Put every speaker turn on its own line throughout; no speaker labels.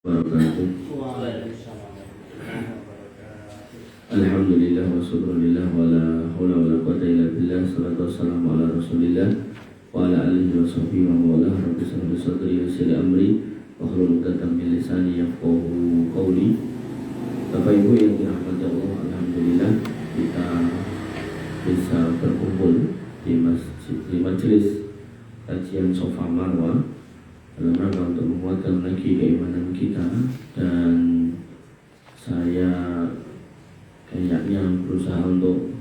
Alhamdulillah wa syukurillah wa la hawla wa la quwwata illa billah. Salatu wassalamu ala rasulillah wa ala alihi wa sahbihi wa mawala. Rabbi shrah li sadri wa yassir li amri wahlul 'uqdatam min lisani yafqahu qawli. Bapak Ibu yang dirahmati Allah, alhamdulillah kita bisa berkumpul di majelis kajian Sofa Marwah dalam rangka untuk menguatkan lagi keimanan kita. Dan saya kayaknya berusaha untuk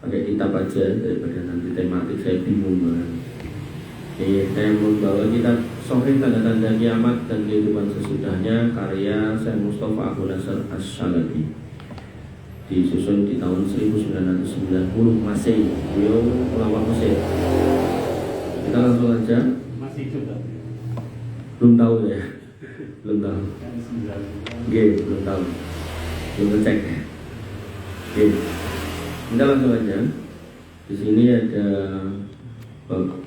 pakai kitab aja daripada nanti tematik saya bingung banget. Saya membawa kitab Shahih Tanda-Tanda Kiamat dan Kehidupan Sesudahnya karya Syekh Mustafa Abu Nasr Asy-Syalabi, disusun di tahun 1990 Masehi. Beliau ulama Mesir. Kita langsung aja.
Masih juga.
Belum tahu ya? Belum tahu. Belum tahu. Belum ngecek. Kita langsung aja. Di sini ada bab,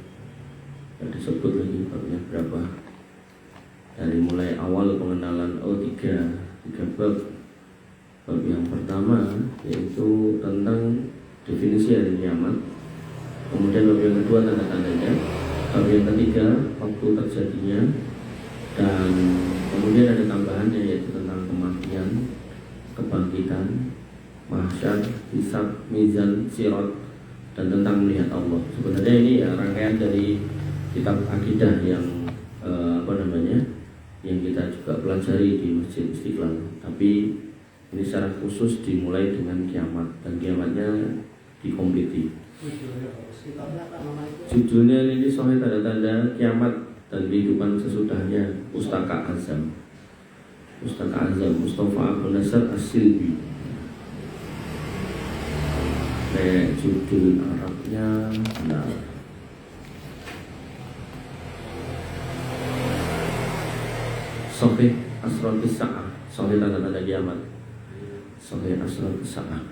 disebut lagi babnya berapa. Dari mulai awal pengenalan tiga bab. Bab yang pertama yaitu tentang definisi hari kiamat. Kemudian bab yang kedua tanda-tandanya. Bab yang ketiga waktu terjadinya. Dan kemudian ada tambahannya yaitu tentang kematian, kebangkitan, mahsyar, hisab, mizan, sirat, dan tentang melihat Allah. Sebenarnya ini ya rangkaian dari kitab akidah yang yang kita juga pelajari di Masjid Istiqlal. Tapi ini secara khusus dimulai dengan kiamat, dan kiamatnya dikompleti. Judulnya ini Shahih Tanda-Tanda Kiamat dan Kehidupan Sesudahnya, Pustaka Azam. Pustaka Azam Mustafa Abu Nasr Asy-Syalabi. Judul Arabnya Shahih Asratis Sa'ah, Shahih Tanda-Tanda Kiamat, Shahih Asratis Sa'ah.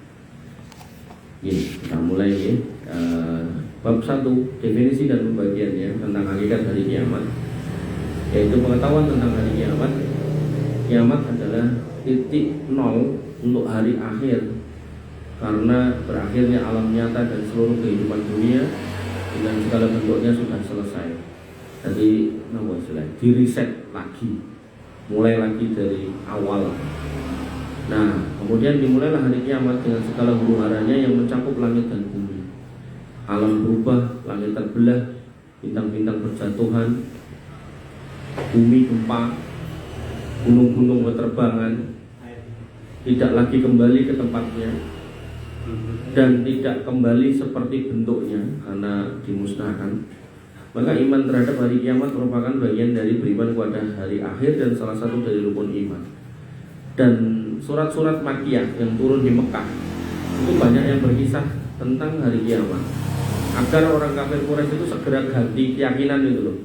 Kita mulai ya. Bab 1, definisi dan pembagiannya tentang hakikat hari kiamat, yaitu pengetahuan tentang hari kiamat. Kiamat adalah titik nol untuk hari akhir, karena berakhirnya alam nyata dan seluruh kehidupan dunia dengan segala bentuknya sudah selesai. Jadi diriset lagi, mulai lagi dari awal. Nah, kemudian dimulailah hari kiamat dengan segala huru-haranya yang mencakup langit dan bumi. Alam berubah, langit terbelah, bintang-bintang berjatuhan, bumi gempa, gunung-gunung berterbangan, tidak lagi kembali ke tempatnya, dan tidak kembali seperti bentuknya karena dimusnahkan. Maka iman terhadap hari kiamat merupakan bagian dari beriman kepada hari akhir dan salah satu dari rukun iman. Dan surat-surat Makkiyah yang turun di Mekah itu banyak yang berkisah tentang hari kiamat, agar orang kafir Quraisy itu segera ganti keyakinan itu loh.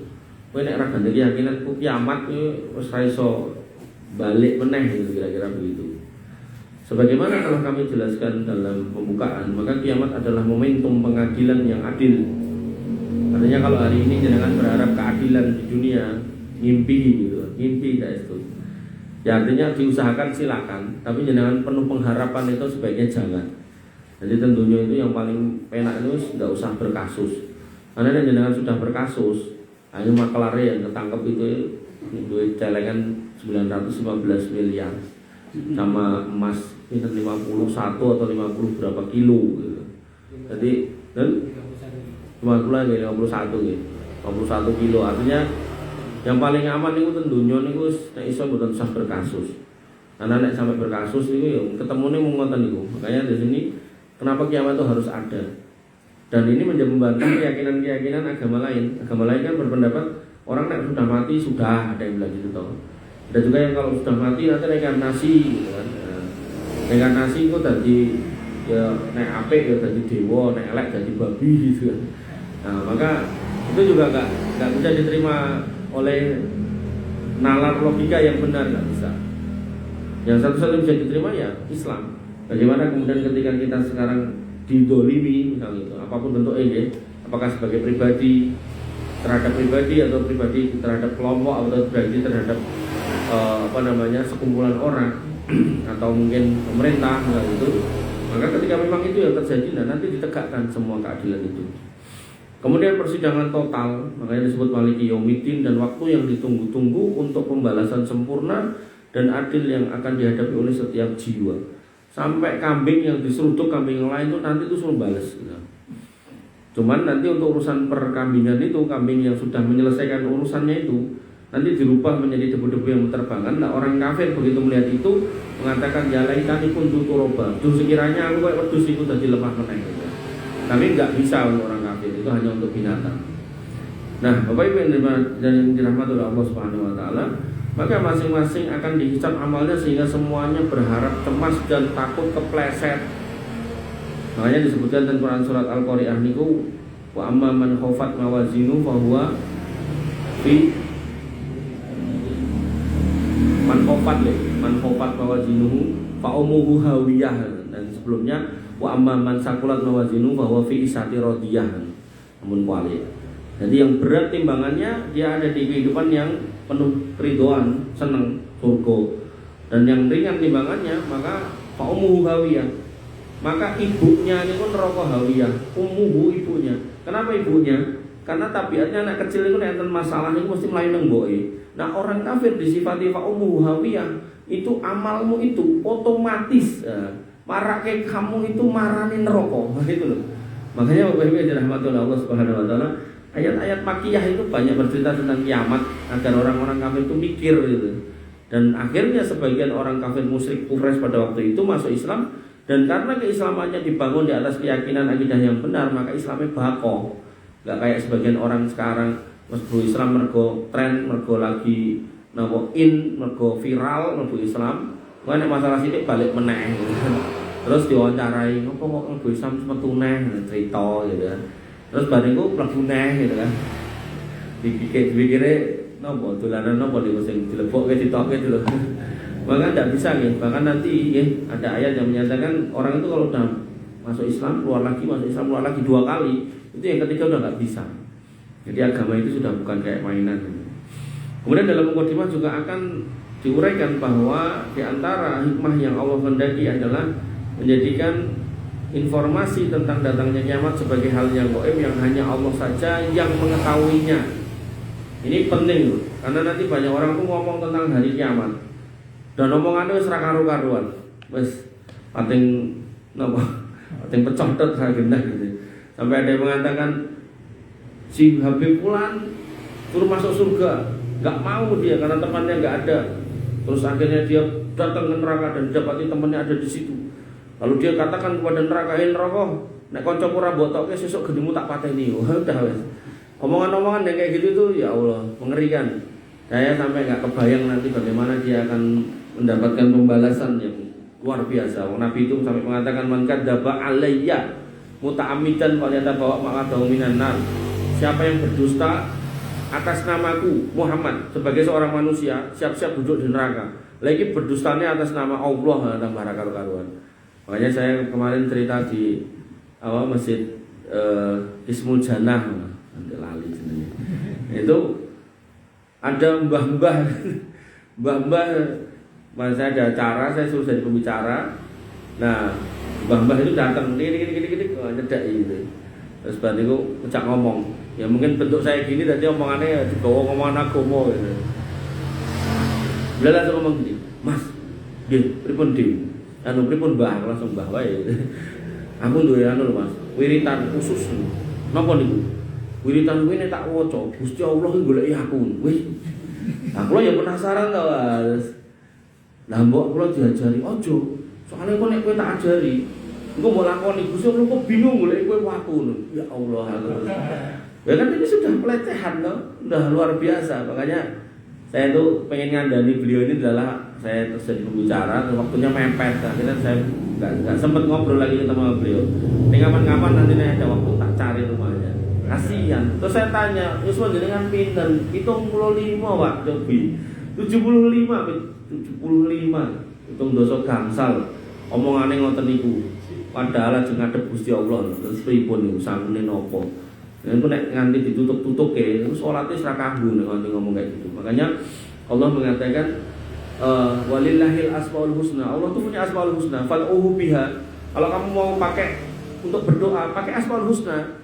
Kowe nek ora ganti keyakinan ku kiamat iki wis ra iso balik meneh gitu, kira-kira begitu. Sebagaimana telah kami jelaskan dalam pembukaan, maka kiamat adalah momentum pengadilan yang adil. Artinya kalau hari ini jangan berharap keadilan di dunia, ngimpi gitu, ngimpi guys itu. Ya artinya diusahakan silakan, tapi jangan penuh pengharapan itu sebaiknya jangan. Jadi tentunya itu yang paling penak itu tidak usah berkasus. Karena jangan sudah berkasus, hanya makelare yang ketangkep itu duit celengan 915 miliar sama emas itu 51 atau 50 berapa kilo gitu. Jadi dan 51 gitu. 51 kilo artinya yang paling aman itu tentunya niku nek iso mboten usah berkasus. Karena nek sampai berkasus niku ya ketemune mung ngoten niku. Makanya di sini kenapa kiamat itu harus ada. Dan ini membantah keyakinan-keyakinan agama lain. Agama lain kan berpendapat orang nek sudah mati sudah, ada yang bilang gitu toh. Ada juga yang kalau sudah mati nanti reinkarnasi gitu kan. Reinkarnasi itu tadi ya nek apik ya tadi dewa, nek elek jadi babi gitu kan. Nah, maka itu juga enggak bisa diterima oleh nalar logika yang benar, nggak bisa. Yang satu-satunya bisa diterima ya Islam. Bagaimana kemudian ketika kita sekarang didolimi misalnya itu, apapun bentuknya, apakah sebagai pribadi terhadap pribadi atau pribadi terhadap kelompok atau pribadi terhadap sekumpulan orang atau mungkin pemerintah gitu, maka ketika memang itu yang terjadi, nah nanti ditegakkan semua keadilan itu. Kemudian persidangan total, makanya disebut Maliki Yaumiddin, dan waktu yang ditunggu-tunggu untuk pembalasan sempurna dan adil yang akan dihadapi oleh setiap jiwa. Sampai kambing yang diseruduk kambing yang lain itu nanti itu suruh balas gitu. Cuman nanti untuk urusan perkambingan itu, kambing yang sudah menyelesaikan urusannya itu nanti dirubah menjadi debu-debu yang berterbangan. Nah, orang kafir begitu melihat itu mengatakan, ya laitani kuntu turoba, duh sekiranya aku kayak wedhus itu tadi lemah meneng gitu. Tapi nggak bisa untuk orang kafir, itu hanya untuk binatang. Nah, Bapak Ibu yang dirahmati oleh Allah Subhanahu wa taala, maka masing-masing akan dihisab amalnya sehingga semuanya berharap cemas dan takut kepleset. Makanya disebutkan dalam Quran surat Al-Qari'ah niku, wa amma man khafat mawazinu fa huwa fi man khafat mawazinuhu fa ummuhu hawiyah. Dan sebelumnya wa amma man sakulat mawazinu fa huwa fi isati radiyah. Namun kuali. Jadi yang berat timbangannya dia ada di kehidupan yang penuh ridhoan, senang, surga. Dan yang ringan timbangannya maka fa ummuhu hawiyah. Maka ibunya ini pun neraka hawiyah, ummuhu ibunya. Kenapa ibunya? Karena tabiatnya anak kecil itu nek enten masalah niku mesti mlayu nang mboke. Nah, orang kafir disifati fa ummuhu hawiyah, itu amalmu itu otomatis marake kamu itu marani neraka. Gitu loh. Makanya Bapak Ibu yang dirahmati oleh Allah Subhanahu wa taala, ayat-ayat Makkiyah itu banyak bercerita tentang kiamat agar orang-orang kafir itu mikir gitu. Dan akhirnya sebagian orang kafir musyrik Quraisy pada waktu itu masuk Islam. Dan karena keislamannya dibangun di atas keyakinan akidah yang benar, maka Islamnya bako. Gak kayak sebagian orang sekarang masuk Islam mergo tren, mergo lagi mergo viral, mergo Islam. Karena masalah sini balik meneh gitu kan. Terus diwawancarai, ngopo kok mergo Islam metu neh cerita gitu kan. Terus barengku mlebu neh gitu kan. Dipikire nopo dolanan nopo sing dilebokke ditokke dulu. Maka tidak bisa ya. Bahkan nanti ya, ada ayat yang menyatakan orang itu kalau sudah masuk Islam keluar lagi, masuk Islam keluar lagi 2 kali, itu yang ketiga udah nggak bisa. Jadi agama itu sudah bukan kayak mainan. Kemudian dalam mukadimah juga akan diuraikan bahwa di antara hikmah yang Allah kehendaki adalah menjadikan informasi tentang datangnya kiamat sebagai hal yang gaib yang hanya Allah saja yang mengetahuinya. Ini penting loh, karena nanti banyak orang tuh ngomong tentang hari kiamat. Dan omongannya wis ra karu-karuan. Wis pating pecocot ra genah gitu. Sampai ada yang mengatakan si Habib Fulan suruh masuk surga, enggak mau dia karena temannya enggak ada. Terus akhirnya dia datang ke neraka dan dapati temannya ada di situ. Lalu dia katakan kepada neraka, neraka, nek kancaku ra botokke sesuk gendemu tak pateni." Udah wis. Omongan-omongan yang kayak gitu tuh ya Allah, mengerikan. Saya sampai enggak kebayang nanti bagaimana dia akan mendapatkan pembalasan yang luar biasa. Nabi itu sampai mengatakan, man kadzdzaba alayya muta'ammidan falyatabawa maq'adahu minan nar. Siapa yang berdusta atas namaku Muhammad sebagai seorang manusia, siap-siap duduk di neraka. Lagi berdustanya atas nama Allah tambah karu-karuan. Makanya saya kemarin cerita di masjid Ismul Jannah, nanti lali jenenge. Itu ada mbah-mbah Mas saya ada acara, saya suruh jadi pembicara. Nah, mbah-mbah itu datang, gini nyedak gitu. Terus bariku ngejak ngomong. Ya mungkin bentuk saya gini tadi omongannya ya dibawa ngomongan agama gitu. Beliau langsung ngomong gini, "Mas, nggih, pripun Dim? Pripun Mbah?" Langsung Mbah wae. Aku duwe Mas, wiritan khusus. Napa niku? Wiritan kuwi nek tak waca, Gusti Allah iki goleki aku. Wih. Aku ya penasaran to, Mas. Lah mbok kula diajari ojo. Soale kok nek kowe tak ajari, engko mbok lakoni Gusti Allah kok bingung golek kowe waku. Ya Allah. Ya kan ini sudah pelecehan loh, udah luar biasa. Makanya saya tuh pengen ngandani beliau ini adalah saya terus jadi pembicara, waktunya mepet. Akhirnya saya nggak sempet ngobrol lagi sama beliau. Ini kapan-kapan nanti ada waktu tak cari rumahnya. Kasihan. Terus saya tanya, Yusuf jenengan pinten? 75 Pak Cobi. 75 hitung dosa gangsal omongane ngoten niku padahal ajeng ngadep Gusti Allah terus pripun niku sangune napa nek nek nganti ditutup-tutuke terus salate ora kanggo nek ngomong kayak gitu. Makanya Allah mengatakan walillahil asmaul husna. Allah tuh punya asmaul husna. Fal'uhu biha. Kalau kamu mau pakai untuk berdoa, pakai asmaul husna.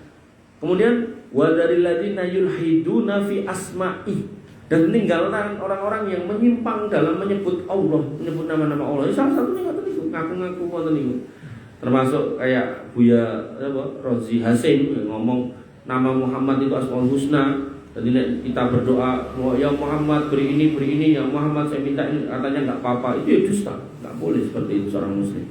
Kemudian wa dzaril ladzina yulhiduna fi asma'i. Dan tinggalkan orang-orang yang menyimpang dalam menyebut Allah, menyebut nama-nama Allah. Salah satunya ngoten niku, ngaku-ngaku ngoten niku. Termasuk kayak Buya Rozi Hasim ngomong nama Muhammad itu asmaul husna. Jadi kita berdoa, oh, ya Muhammad beri ini, ya Muhammad saya minta ini, katanya nggak apa-apa, itu ya dusta, nggak boleh seperti itu seorang muslim.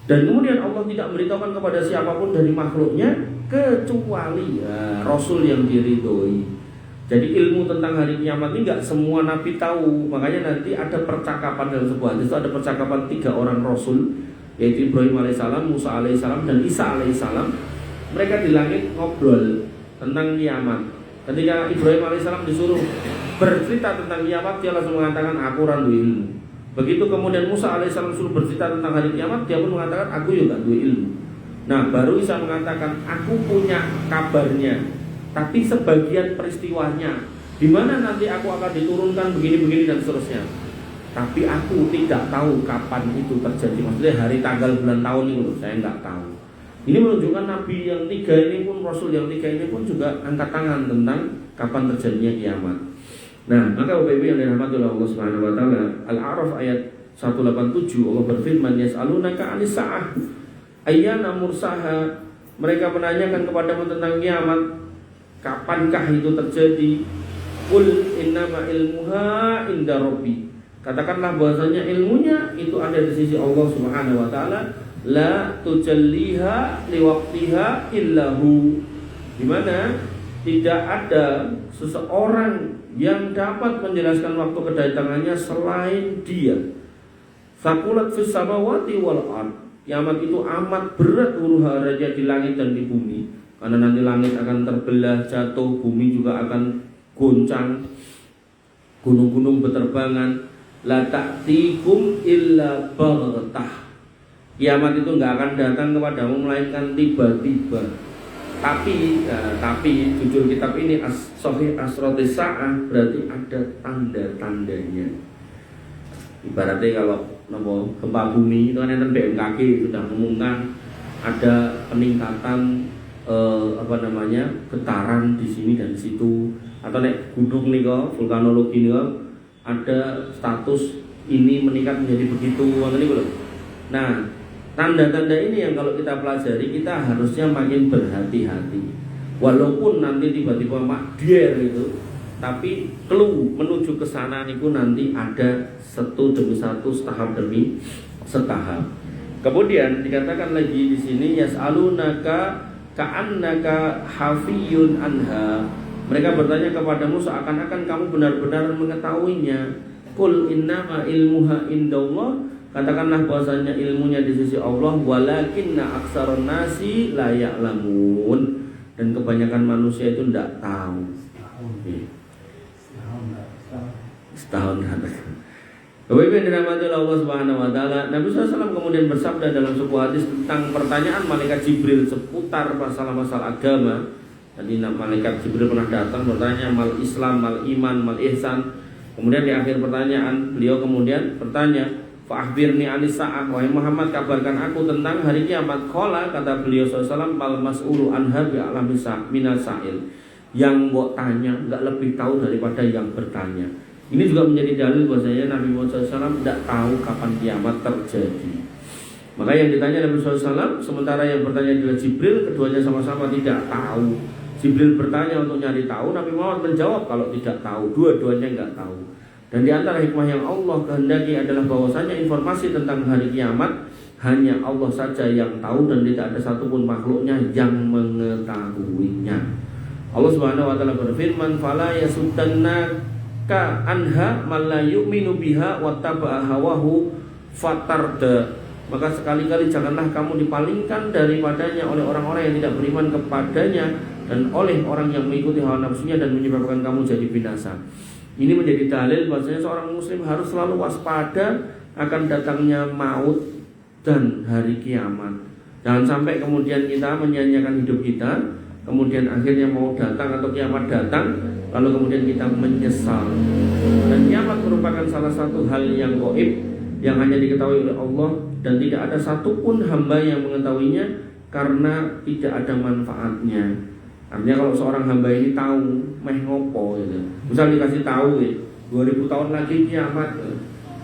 Dan kemudian Allah tidak memberitahukan kepada siapapun dari makhluknya kecuali Rasul yang diridhoi. Jadi ilmu tentang hari kiamat ini nggak semua nabi tahu, makanya nanti ada percakapan dalam sebuah hadis, ada percakapan 3 orang Rasul, yaitu Ibrahim alaihissalam, Musa alaihissalam, dan Isa alaihissalam. Mereka di langit ngobrol tentang kiamat. Ketika Ibrahim alaihissalam disuruh bercerita tentang kiamat, dia langsung mengatakan aku randu ilmu. Begitu kemudian Musa alaihissalam suruh bercerita tentang hari kiamat, dia pun mengatakan aku juga randu ilmu. Nah baru Isa mengatakan aku punya kabarnya, tapi sebagian peristiwanya, di mana nanti aku akan diturunkan begini-begini dan seterusnya. Tapi aku tidak tahu kapan itu terjadi. Maksudnya hari, tanggal, bulan, tahun itu saya nggak tahu. Ini menunjukkan Nabi yang 3 ini pun, Rasul yang 3 ini pun juga angkat tangan tentang kapan terjadinya kiamat. Nah, maka Bapak Ibu yang dirahmati oleh Allah Subhanahu wa taala, Al-A'raf ayat 187 Allah berfirman, yas'alunaka 'anis sa'ah ayyana mursaha. Mereka menanyakan kepadamu tentang kiamat, kapankah itu terjadi? Qul innama ilmuha inda rabbi. Katakanlah bahwasanya ilmunya itu ada di sisi Allah Subhanahu wa taala, la tujalliha liwaqtiha illahu. Di mana tidak ada seseorang yang dapat menjelaskan waktu kedatangannya selain Dia. Saqulat fis samawati wal ard. Kiamat itu amat berat huru haranya di langit dan di bumi. Karena nanti langit akan terbelah, jatuh, bumi juga akan goncang, gunung-gunung berterbangan. La ta'tikum illa baghtah. Kiamat itu nggak akan datang kepadamu melainkan tiba-tiba. Tapi jujur kitab ini Sahih Asratis Sa'ah berarti ada tanda-tandanya. Ibaratnya kalau gempa bumi itu kan enten BMKG sudah mengumumkan ada peningkatan getaran di sini dan di situ, atau nek gunung nih kok vulkanologi nih kok ada status ini meningkat menjadi begitu, nah tanda-tanda ini yang kalau kita pelajari kita harusnya makin berhati-hati. Walaupun nanti tiba-tiba makdir itu, tapi clue menuju ke sana niku nanti ada satu demi satu, setahap demi setahap. Kemudian dikatakan lagi di sini yas'alunaka ka'annaka hafiyun anha. Mereka bertanya kepadamu seakan-akan kamu benar-benar mengetahuinya. Qul innama ilmuha indallah. Katakanlah bahwasanya ilmunya di sisi Allah, walakinna aktsaron nasi la ya'lamun. Dan kebanyakan manusia itu tidak tahu. Setahun. Bapak Ibu yang dirahmati Allah Subhanahu wa taala, Nabi SAW kemudian bersabda dalam sebuah hadis tentang pertanyaan malaikat Jibril seputar masalah-masalah agama. Tadi malaikat Jibril pernah datang bertanya mal Islam, mal iman, mal ihsan. Kemudian di akhir pertanyaan beliau kemudian bertanya, fa akhbirni anis sa'ah, wahai Muhammad kabarkan aku tentang hari kiamat. Qala, kata beliau SAW, bal mas'ulu anha bi'alami minal sa'il. Yang mbok tanya enggak lebih tahu daripada yang bertanya. Ini juga menjadi dalil bahwasanya Nabi Muhammad SAW tidak tahu kapan kiamat terjadi. Maka yang ditanya Nabi SAW, sementara yang bertanya adalah Jibril, keduanya sama-sama tidak tahu. Jibril bertanya untuk nyari tahu, Nabi Muhammad menjawab kalau tidak tahu, dua-duanya enggak tahu. Dan di antara hikmah yang Allah kehendaki adalah bahwasanya informasi tentang hari kiamat hanya Allah saja yang tahu dan tidak ada satupun makhluknya yang mengetahuinya. Allah Subhanahu wa taala berfirman, "Fala yasuddannaka anha man la yu'minu biha wa taba'a hawahu fatarda." Maka sekali-kali janganlah kamu dipalingkan daripadanya oleh orang-orang yang tidak beriman kepadanya dan oleh orang yang mengikuti hawa nafsunya dan menyebabkan kamu jadi binasa. Ini menjadi dalil bahwasanya seorang muslim harus selalu waspada akan datangnya maut dan hari kiamat. Jangan sampai kemudian kita menyanyiakan hidup kita kemudian akhirnya mau datang atau kiamat datang, lalu kemudian kita menyesal. Dan kiamat merupakan salah satu hal yang gaib, yang hanya diketahui oleh Allah, dan tidak ada satupun hamba yang mengetahuinya karena tidak ada manfaatnya. Artinya kalau seorang hamba ini tahu meh ngopo gitu. Misal dikasih tahu 2000 tahun lagi kiamat,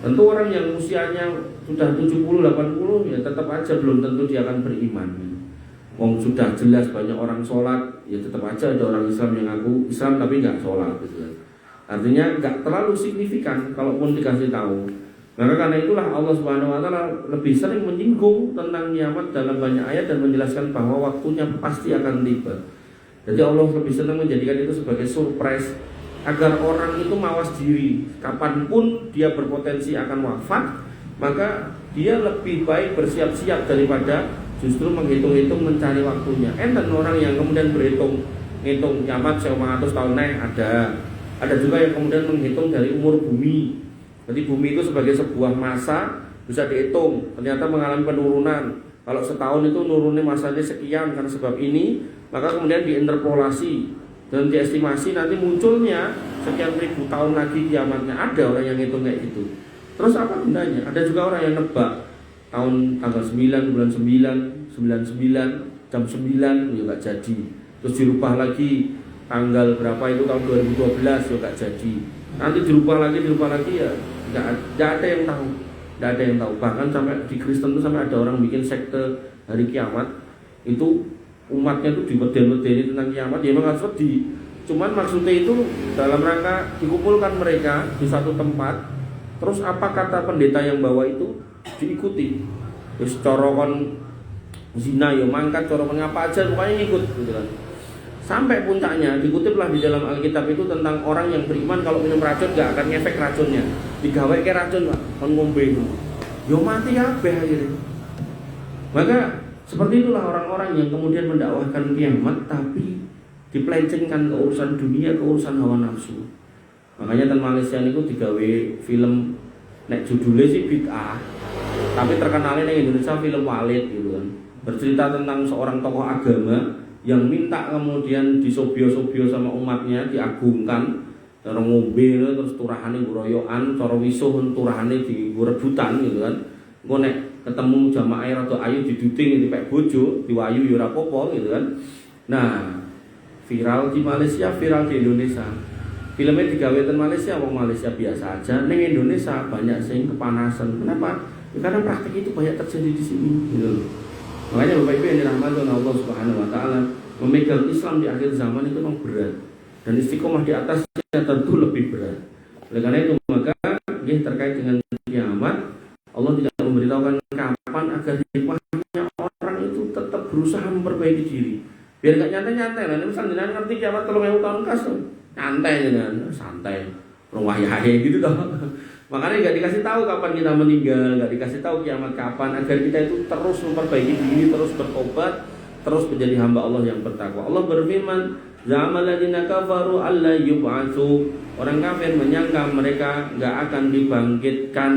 tentu orang yang usianya sudah 70 80 ya tetap aja belum tentu dia akan beriman. Wong sudah jelas banyak orang sholat, ya tetap aja ada orang Islam yang ngaku Islam tapi nggak sholat gitu. Artinya nggak terlalu signifikan kalaupun dikasih tahu. Maka karena itulah Allah Subhanahu wa taala lebih sering menyinggung tentang kiamat dalam banyak ayat dan menjelaskan bahwa waktunya pasti akan tiba. Jadi Allah lebih senang menjadikan itu sebagai surprise agar orang itu mawas diri. Kapanpun dia berpotensi akan wafat, maka dia lebih baik bersiap-siap daripada justru menghitung-hitung mencari waktunya. Enten orang yang kemudian ngitung kiamat 100 tahun ada juga yang kemudian menghitung dari umur bumi. Jadi bumi itu sebagai sebuah masa bisa dihitung, ternyata mengalami penurunan. Kalau setahun itu nurunnya masanya sekian karena sebab ini, maka kemudian diinterpolasi dan diestimasi nanti munculnya sekian ribu tahun lagi kiamatnya. Ada orang yang ngitung kayak gitu. Terus apa gunanya? Ada juga orang yang nebak tanggal 9 bulan 9 99 jam 9 ya nggak jadi. Terus dirubah lagi tanggal berapa itu tahun 2012 ya nggak jadi. Nanti dirubah lagi ya nggak ada yang tahu. Nggak ada yang tahu. Bahkan sampai di Kristen itu sampai ada orang bikin sekte hari kiamat, itu umatnya itu dibeden-bedeni tentang kiamat. Ya memang harus wedi. Cuman maksudnya itu dalam rangka dikumpulkan mereka di satu tempat. Terus apa kata pendeta yang bawa itu diikuti. Terus corokon zina ya mangkat, corokon apa aja pokoknya ngikut gitu kan. Sampai puncaknya dikutiplah di dalam Alkitab itu tentang orang yang beriman kalau minum racun gak akan ngefek racunnya. Digawe ke racun Pak, kon ngombe itu. Yo mati kabeh akhirnya. Maka seperti itulah orang-orang yang kemudian mendakwahkan kiamat tapi dipelencengkan ke urusan dunia, ke urusan hawa nafsu. Makanya tentang Malaysia itu digawe film nek judulnya sih bid'ah. Tapi terkenalnya di Indonesia film Walid gitu kan. Bercerita tentang seorang tokoh agama yang minta kemudian disobio-sobio sama umatnya, diagungkan, cara ngombe terus turahane guroyokan, cara wisuh turahane di rebutan gitu kan. Engko nek ketemu jamaah rada ayu diduting dipek bojo, diwayu ya ora apa-apa gitu kan. Nah, viral di Malaysia, viral di Indonesia. Filmnya digawe ten Malaysia, wong Malaysia biasa aja. Ning Indonesia banyak sing kepanasan. Kenapa? Ya, karena praktik itu banyak terjadi di sini gitu. Makanya Bapak Ibu yang dirahmati oleh Allah Subhanahu wa taala, memegang Islam di akhir zaman itu memang berat. Dan istiqomah di atasnya tentu lebih berat. Oleh karena itu maka terkait dengan kiamat, Allah tidak memberitahukan kapan agar hikmahnya orang itu tetap berusaha memperbaiki diri. Biar gak nyantai-nyantai lah. Misalnya jangan ngerti kiamat 3000 tahun kas, nyantai jangan, santai, ruwayahe gitu toh. Makanya gak dikasih tahu kapan kita meninggal, gak dikasih tahu kiamat kapan, agar kita itu terus memperbaiki diri, terus bertobat, terus menjadi hamba Allah yang bertakwa. Allah berfirman, "Za'amal ladzina kafaru alla yub'atsu." Orang kafir menyangka mereka gak akan dibangkitkan.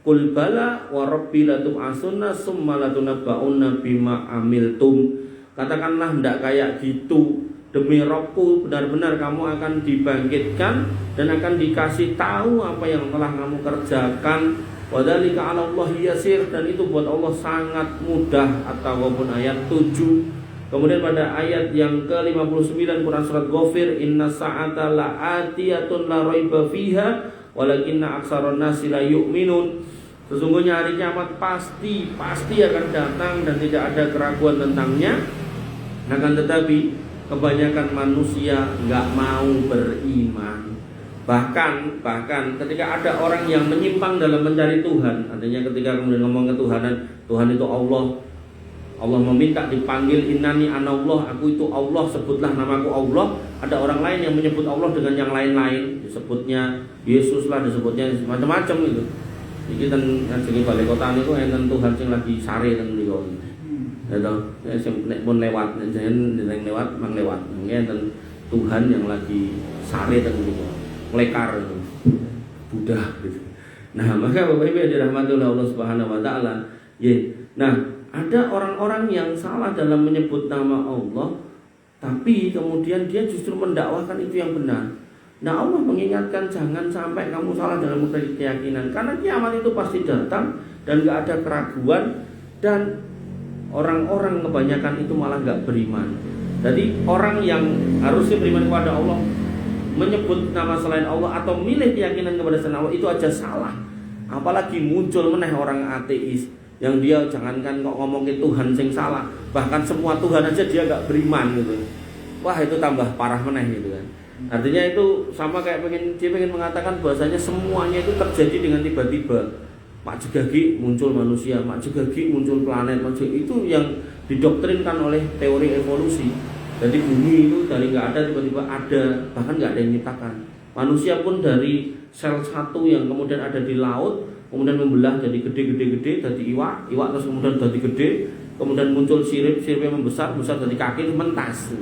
Qul bala wa rabbi latub'atsunna summa latunabba'unna bima amiltum. Katakanlah ndak kayak gitu. Demi Rabbku benar-benar kamu akan dibangkitkan dan akan dikasih tahu apa yang telah kamu kerjakan. Wadzalika 'ala Allah yasir, dan itu buat Allah sangat mudah. Ataupun ayat 7. Kemudian pada ayat yang ke-59 Quran surat Ghafir, inna sa'ata la'atiyatun la raiba fiha walakinna aktsaron nasi la yu'minun. Sesungguhnya hari kiamat pasti akan datang dan tidak ada keraguan tentangnya. Akan tetapi kebanyakan manusia nggak mau beriman. Bahkan ketika ada orang yang menyimpang dalam mencari Tuhan, artinya ketika kemudian ngomong ketuhanan, Tuhan itu Allah meminta dipanggil innani anallah, aku itu Allah, sebutlah namaku Allah. Ada orang lain yang menyebut Allah dengan yang lain-lain, disebutnya Yesus lah, disebutnya macam-macam gitu. Jadi kan jenenge balai kota niku enten Tuhan sing lagi sare teng mriku. Ya sing nek pun lewat, nek lewat mang lewat. Enten Tuhan yang lagi sare teng mriku. Melekar itu. Buddha gitu. Nah, maka Bapak Ibu yang dirahmati oleh Allah Subhanahu wa taala, nah, ada orang-orang yang salah dalam menyebut nama Allah, tapi kemudian dia justru mendakwahkan itu yang benar. Nah, Allah mengingatkan jangan sampai kamu salah dalam keyakinan, karena kiamat itu pasti datang dan gak ada keraguan, dan orang-orang kebanyakan itu malah gak beriman. Jadi orang yang harusnya beriman kepada Allah, menyebut nama selain Allah atau milih keyakinan kepada selain Allah itu aja salah. Apalagi muncul meneh orang ateis yang dia jangankan kok ngomongin Tuhan sing salah, bahkan semua Tuhan aja dia gak beriman gitu. Wah, itu tambah parah meneh gitu kan. Artinya itu sama kayak dia pengen mengatakan bahwasanya semuanya itu terjadi dengan tiba-tiba. Mak Jegagi muncul manusia, Mak Jegagi muncul planet, itu yang didoktrinkan oleh teori evolusi. Jadi bumi itu dari nggak ada tiba-tiba ada, bahkan nggak ada yang nyiptakan. Manusia pun dari sel satu yang kemudian ada di laut, kemudian membelah jadi gede, jadi iwak terus kemudian jadi gede, kemudian muncul siripnya membesar jadi kaki, terus mentas.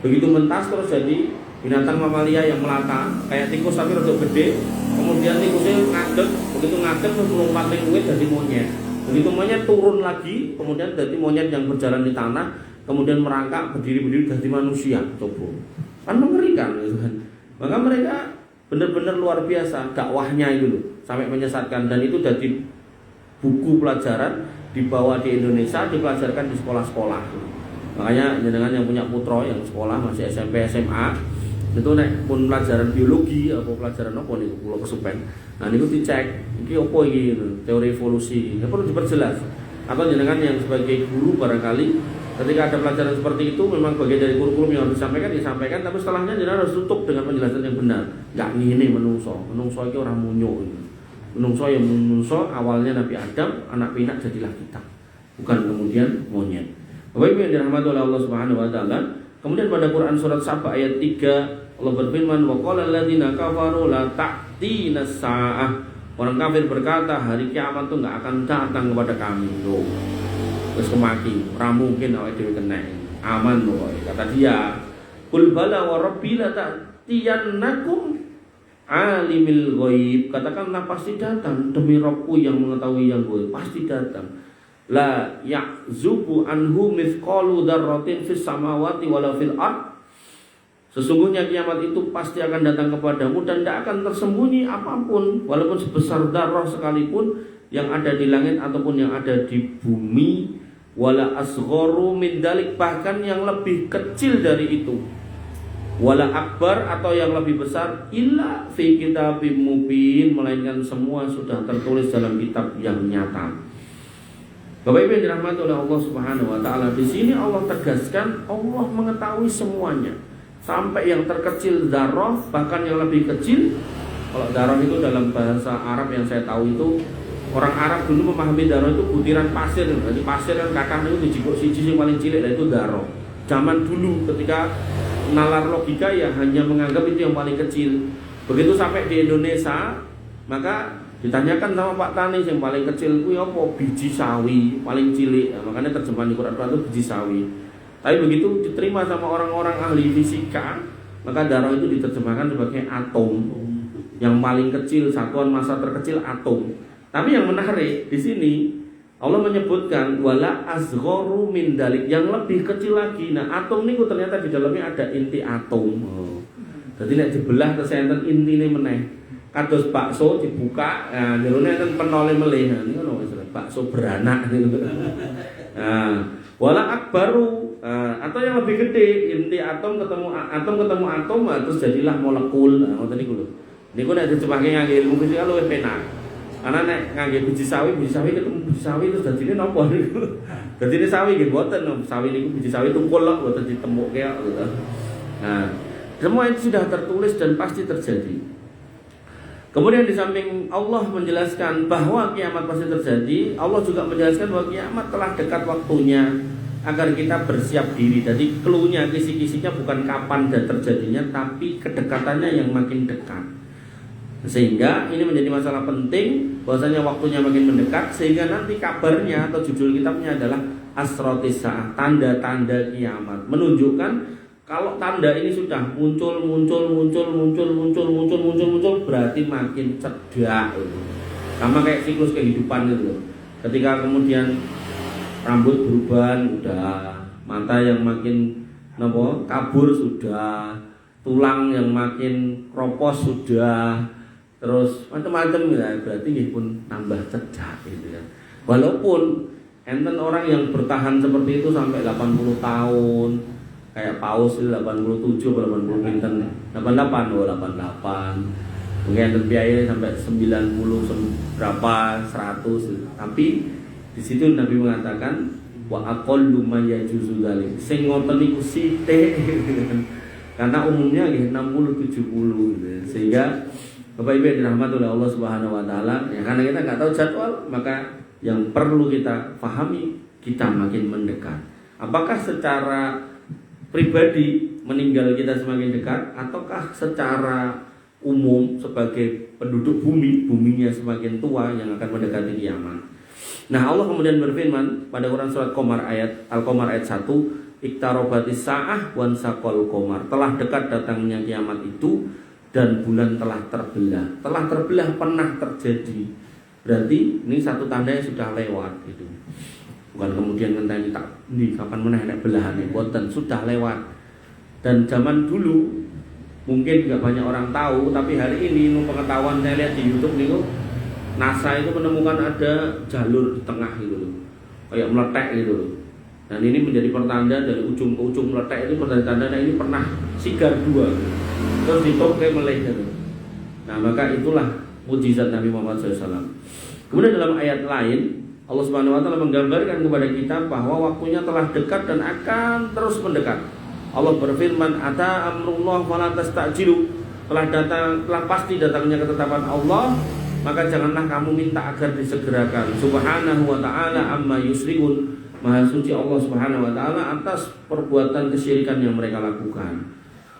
Begitu mentas terus jadi binatang mamalia yang melata, kayak tikus tapi rada gede. Kemudian tikusnya ngadeg, begitu ngadeg terus melompat lewat jadi monyet. Begitu monyet turun lagi, kemudian jadi monyet yang berjalan di tanah, kemudian merangkak berdiri jadi manusia. Coba, kan mengerikan gitu kan. Maka mereka benar-benar luar biasa dakwahnya itu loh, sampai menyesatkan, dan itu jadi buku pelajaran dibawa di Indonesia, dipelajarkan di sekolah-sekolah. Makanya jenengan yang punya putra yang sekolah masih SMP SMA itu nek pun pelajaran biologi apa pelajaran apa niku kula kesupen. Nah niku dicek iki apa iki teori evolusi. Ya perlu diperjelas. Atau jenengan yang sebagai guru barangkali ketika ada pelajaran seperti itu memang bagian dari kurikulum yang harus disampaikan, tapi setelahnya jenengan harus tutup dengan penjelasan yang benar. Enggak ngene menungso iki ora munyo. Menungso yang menungso awalnya Nabi Adam, anak pinak jadilah kita. Bukan kemudian monyet. Bapak Ibu yang dirahmati oleh Allah Subhanahu wa taala, kemudian pada Quran surat Saba ayat 3 Allah berfirman, wa qala alladziina kafaru la ta'tina as-saa'ah. Orang kafir berkata hari kiamat itu enggak akan datang kepada kami. Loh. Terus kemaki, ora mungkin awake dhewe kena. Aman loh, kata dia. Qul bala wa rabbi la ta'tiyannakum alimil ghaib. Katakanlah pasti datang demi Rabbku yang mengetahui yang gaib, pasti datang. La ya'zubu anhu mithqalu dzarratin fis samawati wala fil ard. Sesungguhnya kiamat itu pasti akan datang kepadamu dan tidak akan tersembunyi apapun, walaupun sebesar darah sekalipun yang ada di langit ataupun yang ada di bumi. Wala asgharu min dalik, bahkan yang lebih kecil dari itu. Wala akbar, atau yang lebih besar, illa fi kitabim mubin, melainkan semua sudah tertulis dalam kitab yang nyata. Bapak Ibu yang dirahmati oleh Allah Subhanahu wa taala, di sini Allah tegaskan Allah mengetahui semuanya. Sampai yang terkecil darah, bahkan yang lebih kecil. Kalau darah itu dalam bahasa Arab yang saya tahu itu, orang Arab dulu memahami darah itu butiran pasir. Jadi pasir kan kakak itu dijikuk siji yang paling cilik, itu darah. Zaman dulu ketika nalar logika ya hanya menganggap itu yang paling kecil. Begitu sampai di Indonesia, maka ditanyakan sama Pak Tani yang paling kecil itu apa? Biji sawi, paling cilik. Nah, makanya terjemahan di Quran itu biji sawi. Tapi begitu diterima sama orang-orang ahli fisika, maka darah itu diterjemahkan sebagai atom. Yang paling kecil, satuan massa terkecil atom. Tapi yang menarik di sini Allah menyebutkan wala asgharu min dalik, yang lebih kecil lagi. Nah, atom ini ternyata di dalamnya ada inti atom. Jadi nek dibelah terus enten intine meneh. Kados bakso dibuka, nah jerone enten penole meleh. Nah, niku lho bakso beranak niku. Nah, wala akbaru, atau yang lebih gede, inti atom ketemu atom, terus jadilah molekul. Nah, ngoten niku lho. Niku nek dicemahke ngangge ilmu fisika luwih penak. Karena nek ngangge biji sawi ketemu biji sawi terus dadine napa niku? Dadine sawi nggih mboten, sawi niku biji sawi tungkul kok mboten ditemukke kok. Nah, semua itu sudah tertulis dan pasti terjadi. Kemudian di samping Allah menjelaskan bahwa kiamat pasti terjadi, Allah juga menjelaskan bahwa kiamat telah dekat waktunya agar kita bersiap diri. Jadi clue-nya, kisi-kisinya bukan kapan dan terjadinya, tapi kedekatannya yang makin dekat. Sehingga ini menjadi masalah penting, bahwasanya waktunya makin mendekat, sehingga nanti kabarnya atau judul kitabnya adalah Asrotis Sa'ah, tanda-tanda kiamat. Menunjukkan kalau tanda ini sudah muncul, berarti makin cedak. Sama kayak siklus kehidupan itu. Ketika kemudian rambut berubah, udah mata yang makin kabur sudah, tulang yang makin kropos sudah, terus macam-macam ya, berarti nggih pun tambah cedak gitu kan. Walaupun enten orang yang bertahan seperti itu sampai 80 tahun, kayak Paus itu 87 atau 80 pinten, 88 mungkin enten biaya sampai 90 berapa 100, tapi di situ Nabi mengatakan wa aqallu ma yajuzu dzalik. Sing ngoten niku sithik karena umumnya nggih 60 70 gitu. Sehingga Bapak Ibu yang dirahmati oleh Allah Subhanahu wa taala, ya karena kita nggak tahu jadwal, maka yang perlu kita pahami, kita makin mendekat. Apakah secara pribadi meninggal kita semakin dekat, ataukah secara umum sebagai penduduk buminya semakin tua yang akan mendekati kiamat. Nah, Allah kemudian berfirman pada Quran surat Al-Qamar ayat 1, Iqtarobatis sa'ah wan saqal qamar. Telah dekat datangnya kiamat itu dan bulan telah terbelah. Telah terbelah pernah terjadi. Berarti ini satu tanda yang sudah lewat gitu. Bukan kemudian ngenteni tak ini kapan meneh nek belahane, boten, sudah lewat. Dan zaman dulu mungkin juga banyak orang tahu, tapi hari ini pengetahuan saya lihat di YouTube nih, NASA itu menemukan ada jalur di tengah gitu loh, kayak meletek gitu loh. Dan ini menjadi pertanda dari ujung ke ujung meletek itu pertanda ini pernah sigar dua, terus ditoke meleh gitu. Nah maka itulah mukjizat Nabi Muhammad SAW. Kemudian dalam ayat lain Allah Subhanahu Wa Taala menggambarkan kepada kita bahwa waktunya telah dekat dan akan terus mendekat. Allah berfirman, "Ata amrullah fala tastajilu." Telah pasti datangnya ketetapan Allah, maka janganlah kamu minta agar disegerakan. Subhanahu wa ta'ala amma yusrikun. Maha suci Allah Subhanahu wa ta'ala atas perbuatan kesyirikan yang mereka lakukan.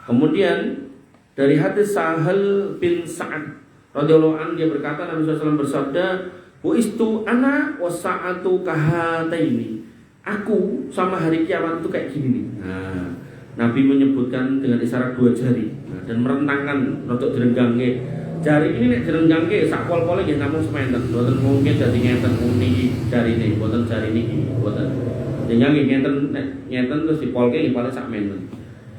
Kemudian dari hadis Sahal bin Sa'ad radhiyallahu anhu, dia berkata, Nabi SAW bersabda, "Buistu ana wasa'atu kahataini." Aku sama hari kiamat itu kayak gini nih. Nah, Nabi menyebutkan dengan isyarat dua jari, dan merentangkan untuk direnggangke. Jari ini nek direnggangke sak pol-pole nggih namung sementen. Mboten mungkin dadi ngenten muni jarine, mboten jari niki, mboten. Sehingga nggih ngenten terus dipolke nggih paling sak menten.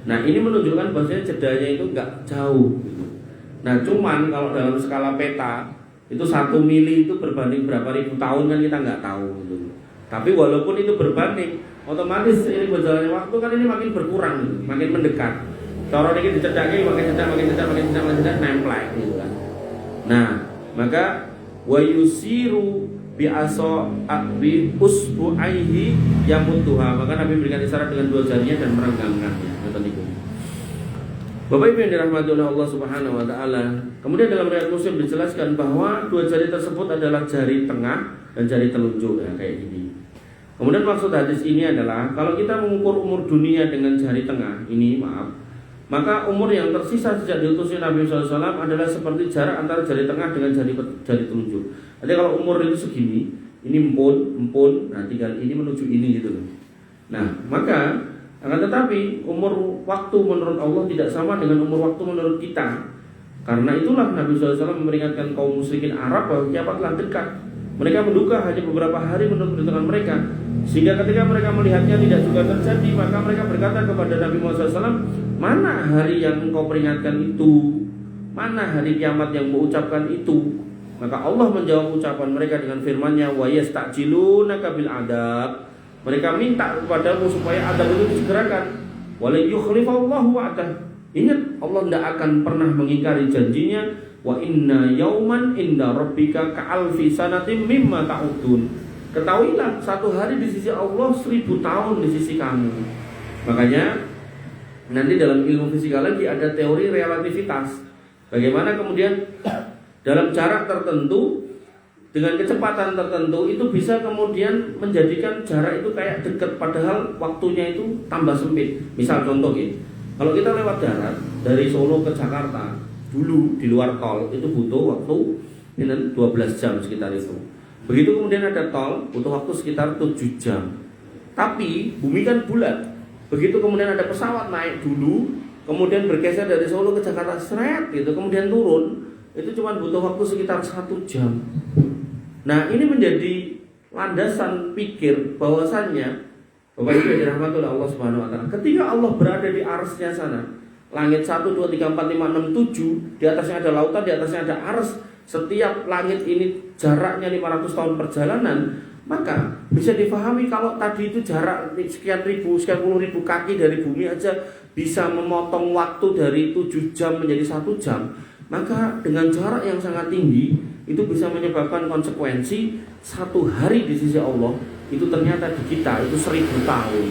Nah, ini menunjukkan bahwasanya jedanya itu enggak jauh gitu. Nah, cuman kalau dalam skala peta itu 1 mili itu berbanding berapa ribu tahun kan kita nggak tahu gitu. Tapi walaupun itu berbanding, otomatis ini berjalannya waktu kan ini makin berkurang gitu, makin mendekat. Cara ini dicedake makin cedak nemplek gitu kan. Nah, maka wa yusiru bi usbu'aihi yamudduha. Maka Nabi berikan isyarat dengan dua jarinya dan merenggangkannya. Ngoten niku. Bapak Ibu yang dirahmati oleh Allah Subhanahu wa taala. Kemudian dalam riwayat Muslim dijelaskan bahwa dua jari tersebut adalah jari tengah dan jari telunjuk ya, kayak gini. Kemudian maksud hadis ini adalah kalau kita mengukur umur dunia dengan jari tengah ini, maka umur yang tersisa sejak diutusnya Nabi SAW adalah seperti jarak antara jari tengah dengan jari telunjuk. Jadi kalau umur itu segini, ini empun, nah tinggal ini menuju ini gitu loh. Nah, maka akan tetapi umur waktu menurut Allah tidak sama dengan umur waktu menurut kita. Karena itulah Nabi SAW memperingatkan kaum musyrikin Arab bahwa kiamat telah dekat. Mereka menduga hanya beberapa hari menurut perhitungan mereka. Sehingga ketika mereka melihatnya tidak juga terjadi, maka mereka berkata kepada Nabi Muhammad SAW, "Mana hari yang engkau peringatkan itu? Mana hari kiamat yang engkau ucapkan itu?" Maka Allah menjawab ucapan mereka dengan firman-Nya, "Wa yastajilunaka bil adab." Mereka minta kepadamu supaya adab itu disegerakan. Wa la yukhlifallahu wa'dah. Ingat, Allah tidak akan pernah mengingkari janjinya. Wa inna yauman inda rabbika ka'alfi sanatim mimma ta'udun. Ketahuilah, satu hari di sisi Allah 1000 tahun di sisi kamu. Makanya nanti dalam ilmu fisika lagi ada teori relativitas. Bagaimana kemudian dalam jarak tertentu dengan kecepatan tertentu itu bisa kemudian menjadikan jarak itu kayak dekat, padahal waktunya itu tambah sempit. Misal contoh gitu, kalau kita lewat darat dari Solo ke Jakarta dulu di luar tol itu butuh waktu 12 jam sekitar itu. Begitu kemudian ada tol, butuh waktu sekitar 7 jam. Tapi bumi kan bulat. Begitu kemudian ada pesawat naik dulu, kemudian bergeser dari Solo ke Jakarta, seret gitu, kemudian turun, itu cuma butuh waktu sekitar 1 jam. Nah, ini menjadi landasan pikir bahwasannya Bapak Ibu yang dirahmati oleh Allah Subhanahu wa taala, ketika Allah berada di arsy-Nya sana, langit 1, 2, 3, 4, 5, 6, 7, di atasnya ada lautan, di atasnya ada arsy, setiap langit ini jaraknya 500 tahun perjalanan, maka bisa difahami kalau tadi itu jarak sekian puluh ribu kaki dari bumi aja bisa memotong waktu dari 7 jam menjadi 1 jam, maka dengan jarak yang sangat tinggi itu bisa menyebabkan konsekuensi satu hari di sisi Allah itu ternyata di kita itu 1000 tahun.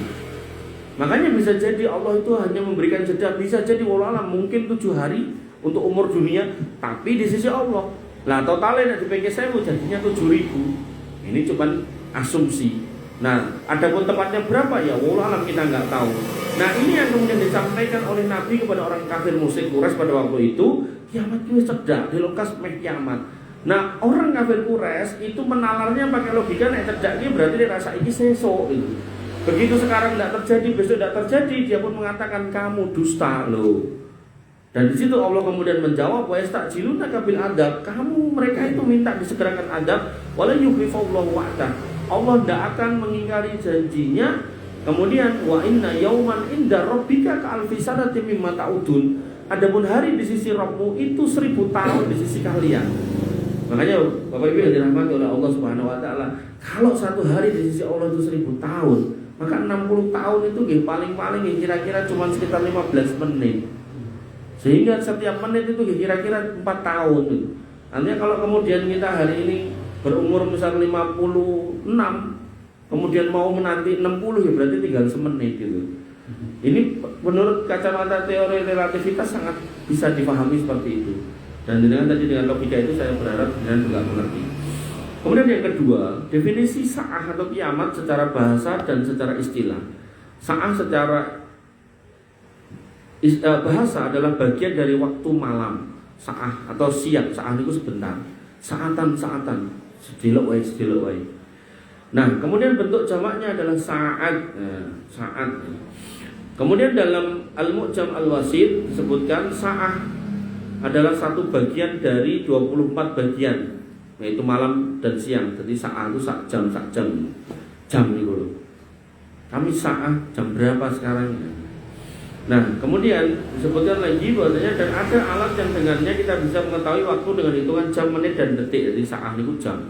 Makanya bisa jadi Allah itu hanya memberikan jeda, bisa jadi wallahualam mungkin 7 hari untuk umur dunia, tapi di sisi Allah lah totalnya di sewu jadinya 7.000. Ini cuma asumsi. Nah, adapun tepatnya berapa ya wallahualam kita nggak tahu. Nah, ini yang kemudian disampaikan oleh Nabi kepada orang kafir musyrik Quraisy pada waktu itu, kiamat itu cedak di lokas meh kiamat. Nah, orang kafir Quraisy itu menalarnya pakai logika nek cedak ini berarti dia rasa ini sesok itu. Begitu sekarang tidak terjadi, besok tidak terjadi, dia pun mengatakan kamu dusta loh. Dan di situ Allah kemudian menjawab, wa yastajilunaka bil adab, kamu mereka itu minta disegerakan adab, wala yukhlifullahu wa'dah. Allah tidak akan mengingkari janjinya. Kemudian wa inna yauman inda rabbika ka'alfi sanatin mimma ta'udun. Adapun hari di sisi Rabbmu itu 1000 tahun di sisi kalian. Makanya Bapak Ibu yang dirahmati oleh Allah Subhanahu wa taala, kalau satu hari di sisi Allah itu 1000 tahun, maka 60 tahun itu paling-paling kira-kira cuma sekitar 15 menit. Sehingga setiap menit itu kira-kira 4 tahun gitu. Artinya kalau kemudian kita hari ini berumur misal 56, kemudian mau menanti 60 ya berarti tinggal semenit gitu. Ini menurut kacamata teori relativitas sangat bisa dipahami seperti itu. Dan dengan logika itu saya berharap dengan juga mengerti. Kemudian yang kedua, definisi sa'ah atau kiamat secara bahasa dan secara istilah. Sa'ah secara bahasa adalah bagian dari waktu malam. Sa'ah atau siang, sa'ah itu sebentar. Sa'atan, sedilok wae. Nah, kemudian bentuk jamaknya adalah sa'at. Sa'at. Kemudian dalam Al-Mu'jam Al-Wasit disebutkan sa'ah adalah satu bagian dari 24 bagian, yaitu malam dan siang. Jadi sa'ah itu jam itu loh. Kami sa'ah jam berapa sekarang? Nah, kemudian disebutkan lagi bahwasanya dan ada alat yang dengannya kita bisa mengetahui waktu dengan hitungan jam, menit dan detik. Jadi sa'ah itu jam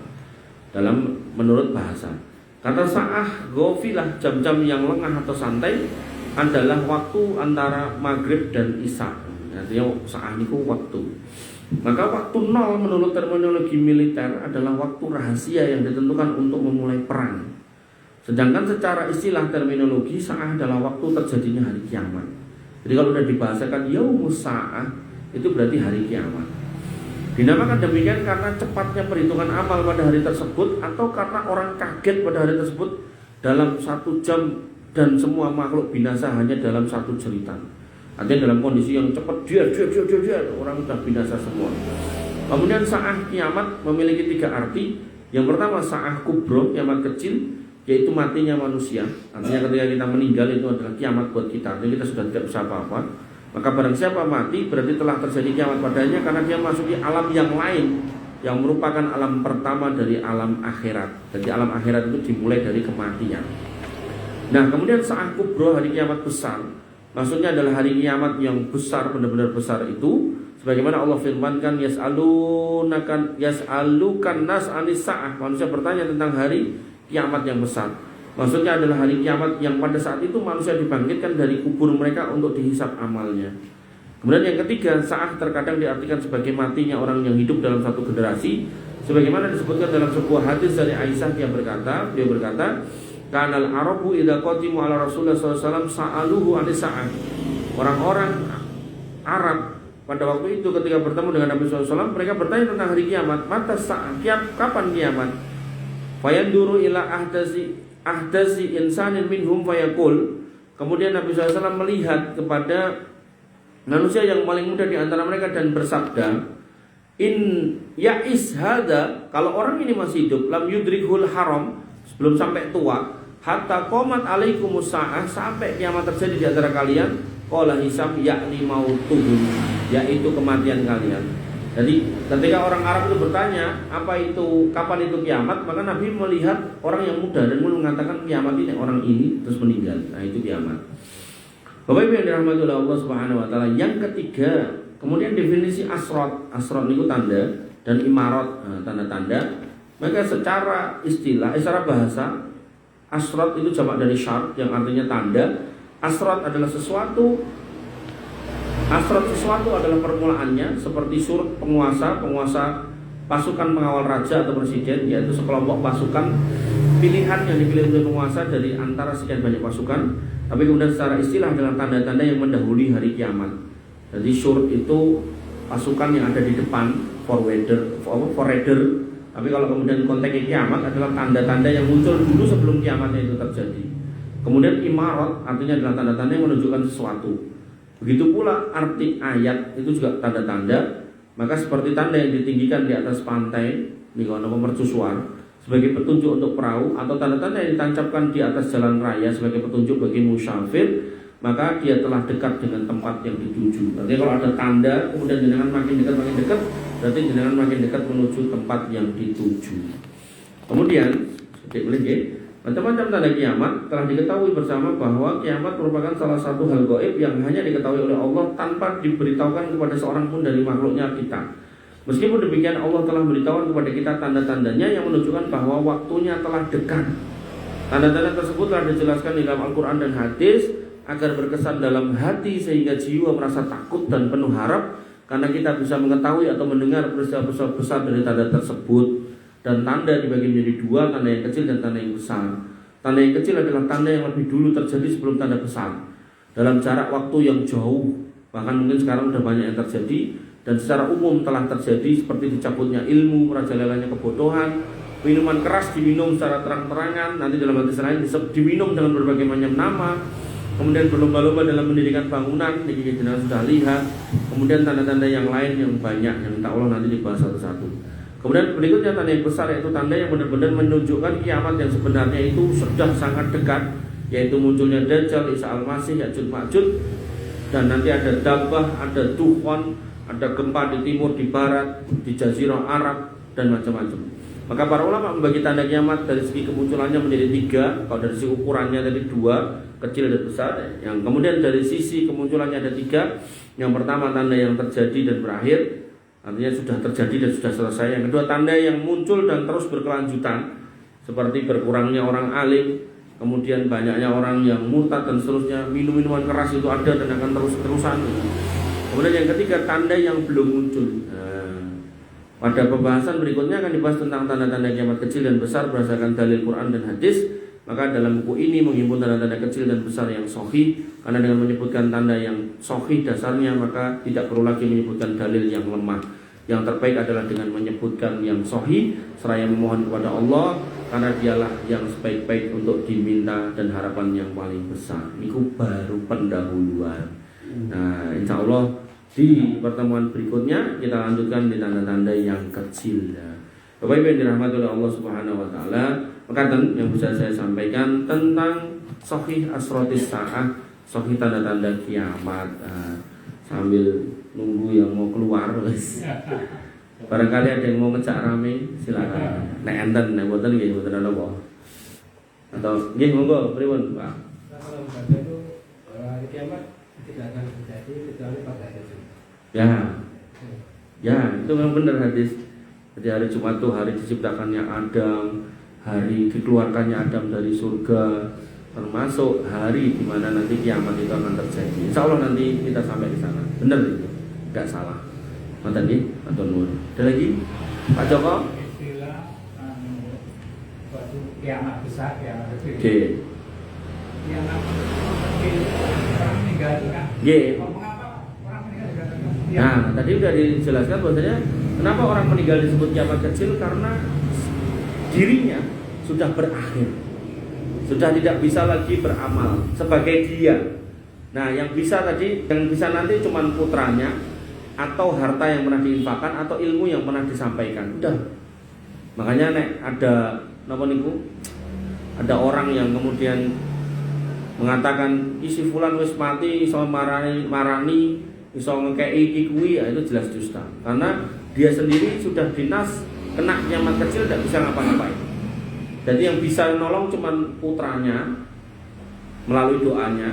dalam menurut bahasa. Kata sa'ah ghafilah, jam-jam yang lengah atau santai, adalah waktu antara maghrib dan isya. Artinya sa'ah itu waktu. Maka waktu nol menurut terminologi militer adalah waktu rahasia yang ditentukan untuk memulai perang. Sedangkan secara istilah terminologi sa'ah adalah waktu terjadinya hari kiamat. Jadi kalau sudah dibahasakan yaumus sa'ah, itu berarti hari kiamat. Dinamakan demikian karena cepatnya perhitungan amal pada hari tersebut, atau karena orang kaget pada hari tersebut dalam 1 jam dan semua makhluk binasa hanya dalam 1 jeritan. Artinya dalam kondisi yang cepat dia orang sudah binasa semua. Kemudian sa'ah kiamat memiliki 3 arti. Yang pertama sa'ah kubro, kiamat kecil, yaitu matinya manusia. Artinya ketika kita meninggal itu adalah kiamat buat kita. Artinya kita sudah tidak bisa apa-apa. Maka barang siapa mati berarti telah terjadi kiamat padanya, karena dia masuki alam yang lain yang merupakan alam pertama dari alam akhirat. Jadi alam akhirat itu dimulai dari kematian. Nah, kemudian sa'ah kubro, hari kiamat besar, maksudnya adalah hari kiamat yang besar, benar-benar besar itu, sebagaimana Allah firmankan yas'alukan nas anis sa'ah, manusia bertanya tentang hari kiamat yang besar. Maksudnya adalah hari kiamat yang pada saat itu manusia dibangkitkan dari kubur mereka untuk dihisab amalnya. Kemudian yang ketiga, sa'ah terkadang diartikan sebagai matinya orang yang hidup dalam satu generasi, sebagaimana disebutkan dalam sebuah hadis dari Aisyah yang berkata, beliau berkata, kanal Arabu idza qadimu ala Rasulullah SAW sa'aluhu anis sa'ah. Orang-orang Arab pada waktu itu ketika bertemu dengan Nabi SAW, mereka bertanya tentang hari kiamat. Mata sa'ah, kapan kiamat? Fayanduru ila ahdasi insanin minhum fayaqul. Kemudian Nabi SAW melihat kepada manusia yang paling muda di antara mereka dan bersabda, in ya'is hada, kalau orang ini masih hidup, lam yudrikhul haram, belum sampai tua, hatta qomat alaikumus sa'ah, sampai kiamat terjadi di antara kalian, qala hisab yakni mautuhum, yaitu kematian kalian. Jadi ketika orang Arab itu bertanya kapan itu kiamat, maka Nabi melihat orang yang muda dan mengatakan kiamat ini orang ini terus meninggal. Nah itu kiamat. Bapak Ibu yang dirahmati oleh Allah Subhanahu Wa Taala. Yang ketiga, kemudian definisi asrot itu tanda dan imarat, tanda-tanda. Maka secara istilah, secara bahasa, asrot itu jamak dari syart yang artinya tanda. Asrot adalah sesuatu adalah permulaannya, seperti surut penguasa pasukan pengawal raja atau presiden, yaitu sekelompok pasukan pilihan yang dipilih oleh penguasa dari antara sekian banyak pasukan. Tapi kemudian secara istilah adalah tanda-tanda yang mendahului hari kiamat. Jadi surut itu pasukan yang ada di depan, forwarder. Tapi kalau kemudian konteksnya kiamat adalah tanda-tanda yang muncul dulu sebelum kiamatnya itu terjadi. Kemudian imarat artinya adalah tanda-tanda yang menunjukkan sesuatu. Begitu pula arti ayat itu juga tanda-tanda. Maka seperti tanda yang ditinggikan di atas pantai, misalnya mercusuar, sebagai petunjuk untuk perahu, atau tanda-tanda yang ditancapkan di atas jalan raya sebagai petunjuk bagi musyafir, maka dia telah dekat dengan tempat yang dituju. Nanti kalau ada tanda, kemudian jenengan makin dekat, berarti jenengan makin dekat menuju tempat yang dituju. Kemudian, macam-macam tanda kiamat telah diketahui bersama bahwa kiamat merupakan salah satu hal gaib yang hanya diketahui oleh Allah tanpa diberitahukan kepada seorang pun dari makhluknya kita. Meskipun demikian, Allah telah memberitahukan kepada kita tanda-tandanya yang menunjukkan bahwa waktunya telah dekat. Tanda-tanda tersebut telah dijelaskan di dalam Al-Quran dan hadis agar berkesan dalam hati sehingga jiwa merasa takut dan penuh harap, karena kita bisa mengetahui atau mendengar peristiwa besar dari tanda tersebut. Dan tanda dibagi menjadi dua, tanda yang kecil dan tanda yang besar. Tanda yang kecil adalah tanda yang lebih dulu terjadi sebelum tanda besar, dalam jarak waktu yang jauh, bahkan mungkin sekarang sudah banyak yang terjadi dan secara umum telah terjadi, seperti dicabutnya ilmu, merajalelanya kebodohan, minuman keras diminum secara terang-terangan, nanti dalam hadis lain diminum dengan berbagai macam nama, kemudian berlomba-lomba dalam mendirikan bangunan, ini jenengan sudah lihat, kemudian tanda-tanda yang lain yang banyak yang minta Allah nanti dibahas satu-satu. Kemudian berikutnya tanda yang besar, yaitu tanda yang benar-benar menunjukkan kiamat yang sebenarnya itu sudah sangat dekat, yaitu munculnya Dajjal, Isa Al-Masih, Ya'juj Ma'juj, dan nanti ada Dabbah, ada Tuhon, ada gempa di timur, di barat, di Jazirah Arab, dan macam-macam. Maka para ulama membagi tanda kiamat dari segi kemunculannya menjadi tiga. Kalau dari segi ukurannya tadi dua, kecil dan besar. Yang kemudian dari sisi kemunculannya ada tiga. Yang pertama tanda yang terjadi dan berakhir, artinya sudah terjadi dan sudah selesai. Yang kedua tanda yang muncul dan terus berkelanjutan, seperti berkurangnya orang alim, kemudian banyaknya orang yang murtad dan seterusnya. Minum-minuman keras itu ada dan akan terus-terusan. Kemudian yang ketiga tanda yang belum muncul. Pada pembahasan berikutnya akan dibahas tentang tanda-tanda kiamat kecil dan besar berdasarkan dalil Quran dan hadis. Maka dalam buku ini menghimpun tanda-tanda kecil dan besar yang sahih, karena dengan menyebutkan tanda yang sahih dasarnya maka tidak perlu lagi menyebutkan dalil yang lemah. Yang terbaik adalah dengan menyebutkan yang sahih seraya memohon kepada Allah, karena dialah yang sebaik-baik untuk diminta dan harapan yang paling besar. Itu baru pendahuluan. Nah, insya Allah di pertemuan berikutnya kita lanjutkan di tanda-tanda yang kecil. Bapak Ibu yang dirahmati oleh Allah Subhanahu Wa Taala, perkataan yang bisa saya sampaikan tentang sahih asrotis sa'ah, sahih tanda-tanda kiamat. Sambil nunggu yang mau keluar, barangkali ada yang mau ngejak rame, silakan. Nek enten, nek boten nggih, boten ana apa. Atau nggih monggo pripun, Pak?
Kalau baca itu hari kiamat tidak akan terjadi kecuali pada hari Jumat.
Ya, itu memang benar hadis. Jadi hari Jumat itu hari diciptakannya Adam, hari dikeluarkannya Adam dari surga, termasuk hari di mana nanti kiamat itu akan terjadi. Insya Allah nanti kita sampai di sana. Benar itu, nggak salah. Mantan nih, Anton Nur. Ada lagi, Pak Joko?
Istilah kiamat besar, kiamat kecil.
Oke.
Kiamat kecil orang meninggal itu kan. Mengapa orang meninggal juga terjadi?
Nah, tadi sudah dijelaskan bahwasanya kenapa orang meninggal disebut kiamat kecil, karena dirinya sudah berakhir, sudah tidak bisa lagi beramal sebagai dia. Nah, yang bisa nanti cuma putranya, atau harta yang pernah diinfakkan, atau ilmu yang pernah disampaikan. Udah. Makanya ada orang yang kemudian mengatakan isi fulan wis mati, iso marani, iso ngekei iki kuwi, ya itu jelas dusta. Karena dia sendiri sudah dinas kena kiamat kecil, tidak bisa ngapa-ngapain. Jadi yang bisa nolong cuman putranya melalui doanya,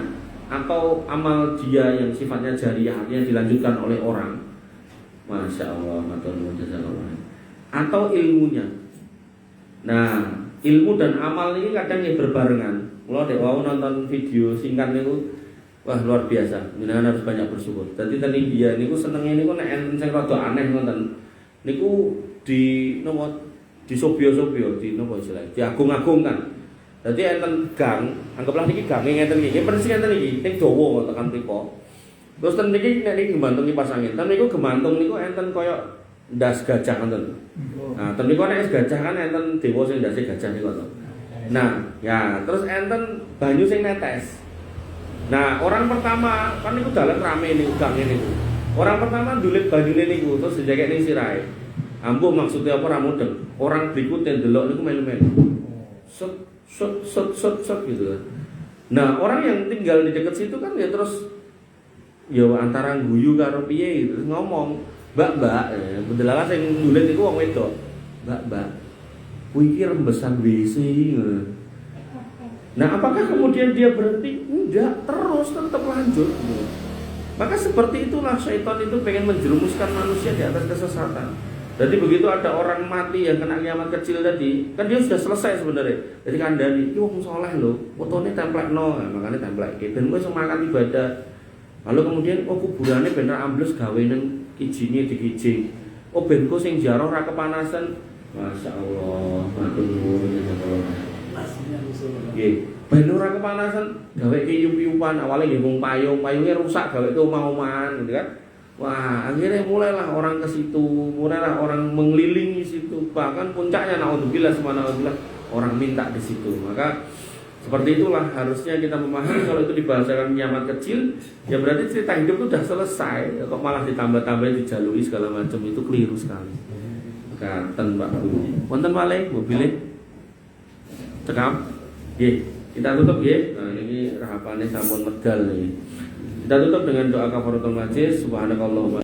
atau amal dia yang sifatnya jariah, artinya dilanjutkan oleh orang. Masya Allah, atau ilmunya. Nah, ilmu dan amal ini kadang yang berbarengan. Kalau dek mau nonton video singkat itu, wah luar biasa. Jenengan harus banyak bersyukur. Jadi tadi dia niku senengnya niku nek enten sing rada aneh ngoten. Niku di sobio-sobio, di nopo istilahnya, diagung-agungkan. Jadi enten gang, anggaplah niki gang ngeten iki, persis ngeten iki, ning dawa tekan mriku. Terus ten niki nek niki gemantung kipas angin. Ten niku gemantung niku enten koyo ndas gajah ngoten. Nah, ten niku nek gajah kan enten dewa sing ndase gajah niku to. Nah, ya, terus enten banyu sing netes. Nah, orang pertama kan niku dalan rame niku gang niku. Orang pertama ndulit banyune niku terus dijekek ning sirahe. Ampuh maksudnya apa ra mudeng. Orang berikutnya ndelok niku melu-melu. Set gitu kan. Nah, orang yang tinggal di dekat situ kan ya terus ya antara guyu karo piye terus ngomong, "Mbak, bendelala sing ndulit iku wong wedok. Mbak, kuwi iki rembesan WC." Nah, apakah kemudian dia berhenti? Enggak, terus tetap lanjut. Maka seperti itulah syaitan itu pengen menjerumuskan manusia di atas kesesatan. Jadi begitu ada orang mati yang kena kiamat kecil tadi, kan dia sudah selesai sebenarnya. Jadi kandhani, iki wong saleh lho, fotone templekno, nah, makane templekke ben kowe semangat ibadah. Lalu kemudian kuburane ben ra ambles gawe nang kijine dikijing. Ben kowe sing ziarah ra kepanasan. Masyaallah, matur nuwun ya Allah. Nggih, ben ora kepanasan, gawe kiyup-kiyupan, awalnya nggih mung payung-payungnya rusak gawe ke omah-omahan gitu kan. Wah, akhirnya mulailah orang ke situ, mulailah orang mengelilingi situ, bahkan puncaknya naudzubillah subhanallah orang minta di situ. Maka seperti itulah harusnya kita memahami kalau itu dibahasakan kiamat kecil, ya berarti cerita hidup itu sudah selesai. Kok malah ditambah-tambahin dijalui segala macam, itu keliru sekali. Katen Pak Budi. Wonten malih mobilnya cekam. Nggih, kita tutup nggih. Nah, ini rahapane sampun medal nih. Kita tutup dengan doa kafaratul majlis. Subhanakallahumma